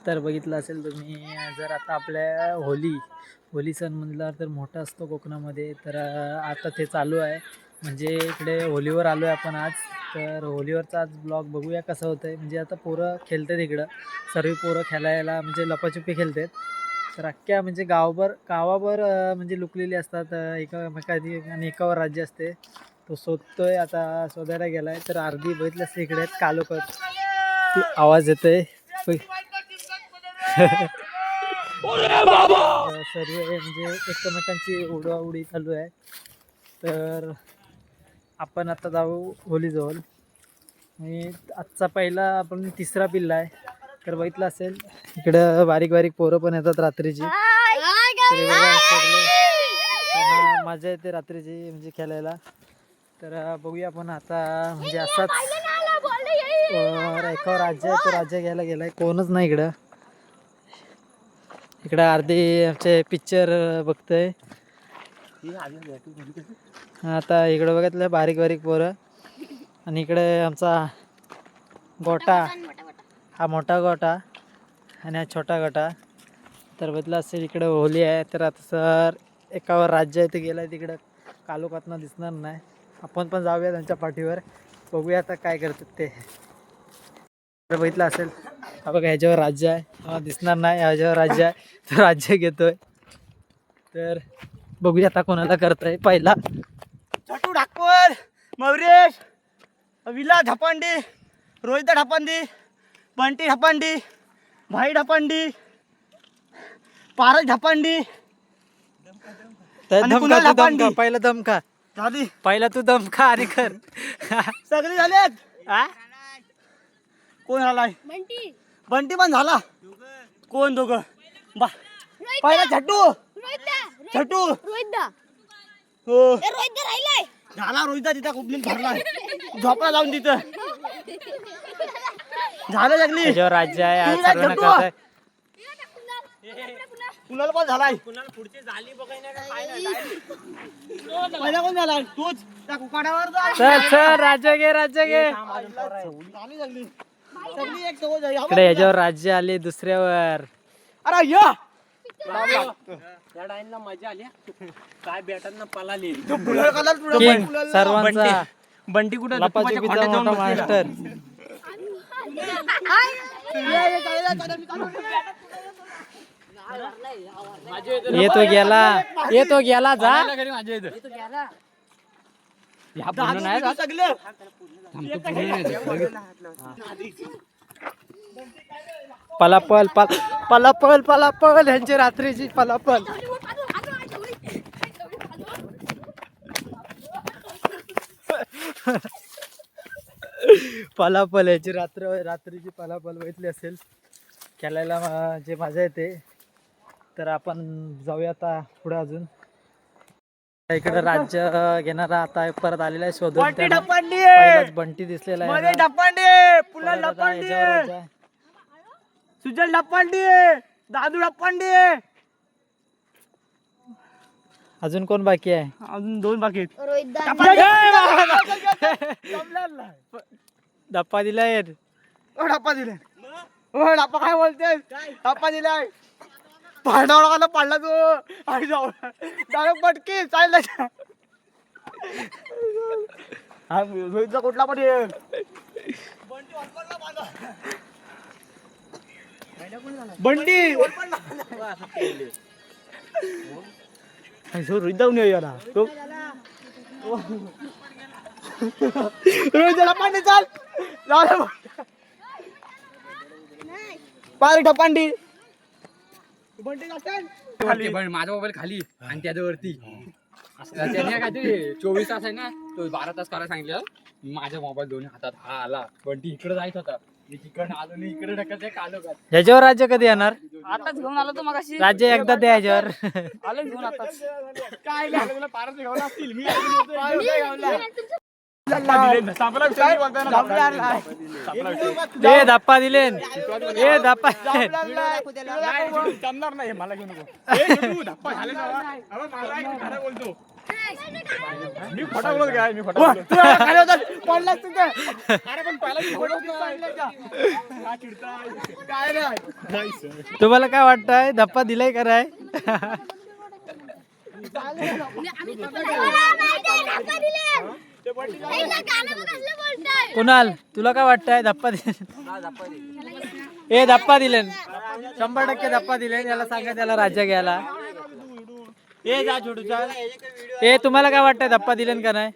तर बघितलं असेल तुम्ही, जर आता आपल्या होली सण म्हणला तर मोठा असतो कोकणामध्ये. तर आता ते चालू आहे, म्हणजे इकडे होलीवर आलो आहे आपण आज. तर होलीवरचा आज ब्लॉग बघूया कसं होतं आहे. म्हणजे आता पोरं खेळतात इकडं, सर्व पोरं खेळायला म्हणजे लपाछुपी खेळतात. तर अख्ख्या म्हणजे गावावर म्हणजे लुकलेली असतात एकामेकांनी, आणि एकावर राज्य असते. तो शोधतोय, आता शोधायला गेलाय. तर अर्धी बघितलं असते इकडे कालोखत ती आवाज येतोय. सर्व म्हणजे एकमेकांची उडवाउडी चालू आहे. तर आपण आता जाऊ होलीजवळ. आणि आजचा पहिला आपण तिसरा पिल्ला आहे. तर बघितलं असेल इकडं बारीक बारीक पोरं पण येतात रात्रीची. तर त्यांना मजा येते रात्रीची म्हणजे खेळायला. तर बघूया आपण आता, म्हणजे असाच एकावर राज्य आहे, तो राज्य घ्यायला गेलाय. कोणच नाही इकडं. इकडं अर्धी आमचे पिक्चर बघतोय. आता इकडं बघितलं बारीक बारीक पोरं, आणि इकडे आमचा गोटा, हा मोठा गोटा आणि हा छोटा गोटा. तर बघितलं असेल इकडं होली आहे. तर आता सर एकावर राज्य आहे ते गेलं आहे तिकडं, कालोखातनं दिसणार नाही. आपण पण जाऊया त्यांच्या पाठीवर, बघूया आता काय करतात ते. तर बघितलं असेल हा बघा, ह्याच्यावर राज्य आहे, दिसणार नाही. ह्याच्यावर राज्य आहे, तो राज्य घेतोय. तर बघूया आता कोणाला करताय पहिला. छोटू ढाकवल, मौरेश, विला ढापांडी, रोहित ढापांडी, बंटी ढापांडी, भाई ढापांडी, पारस ढापांडी, तर आणि दम कुणाल का, तू दम ढापांडी. का, पहिला दम का, झाली पहिला तू दम का आणि कर. सगळी झालेत. हा? कोण झालाय? बंटी पण झाला. कोण दोघं? पहिला छटू, छटू हो झाला. रोहित तिथं कुठली भरलाय, झोपला जाऊन तिथं. झालं जगली. ह्याच्यावर राज्य आहे, आज ठीक आहे, सर्वांना छटू. करताय. कुणाला पण झालाय. पहिला कोण झालाय? तूच त्या कुकाड्यावर जा. चल राज्य घे, राज्य घे. झाली जगली. सगळी एक सवय झाली. इकडे ह्याच्यावर राज्य आले दुसऱ्यावर. अरे या या डाईनला मजा आली काय बेटांना पळाली. तो बुलर कलर किंग सर्वांचा बंटी कुठे लपाछुपीचा मोठा मास्टर. येतो गेला जा. ह्या पूर्ण नाही जात. पलापल पलापल पलापल ह्यांची रात्रीची पलापल. पलापल ह्याची रात्रीची पलापल बघितली असेल. खेळायला जे मजा येते. तर आपण जाऊया आता पुढे अजून. इकडे राज्य घेणारा आता परत आलेला आहे शोधून. बंटी ढापांडी, पहिलाच बंटी दिसलेला मध्ये आहे. ढापांडी, पुन्हा ढापांडी, सुजल ढापांडी, दादू ढापांडी. अजून कोण बाकी आहे? अजून दोन बाकी आहेत. धप्पा दिलाय. ओ ढापा दिले. ओ ढापा काय बोलते? ढापा दिलाय. पाडा पाडला तो. आणि जाऊ डायरेक्ट पटकी चालला. हा रोहितचा कुठला पण ये. बंटी रोहित जाऊन येऊया तो. रोहितला पांडी चाल. पारी ढपांडी. माझा मोबाईल खाली आणि त्याच्यावरती त्याने काहीतरी 24 तास आहे ना, तो 12 तास करायला सांगितलं. माझा मोबाईल दोन्ही हातात हा आला. बंटी इकडे जायच होता, तिकडे आलो नाही, इकडे ढकलत कालो का. ह्याच्यावर राज्य कधी येणार? आताच घेऊन आलो तो मगाशी. राज्य एकदा द्या ह्याच्यावर. आलो घेऊन आताच. काय पारस घेऊन असतील. मी ए धप्पा दिले. ए धप्पा जमणार नाही मला घेऊन नको. धप्पा झाले बोलतो. मी फटाकलोच काय मी फटाकलो तू खाली होता पडलास तिथे अरे पण पहिला मी फोटो काढले का काय चिडताय काय नाही तुम्हाला काय वाटतंय धप्पा दिलाय का नाही कुणाल तुला काय वाटतंय धप्पा ए धप्पा दिले 100% धप्पा दिले याला सांगा त्याला राज्य घ्यायला ए जा छोटू चाल ए तुम्हाला काय वाटतंय धप्पा दिले का नाही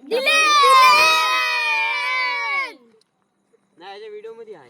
नाही व्हिडिओ मध्ये आहे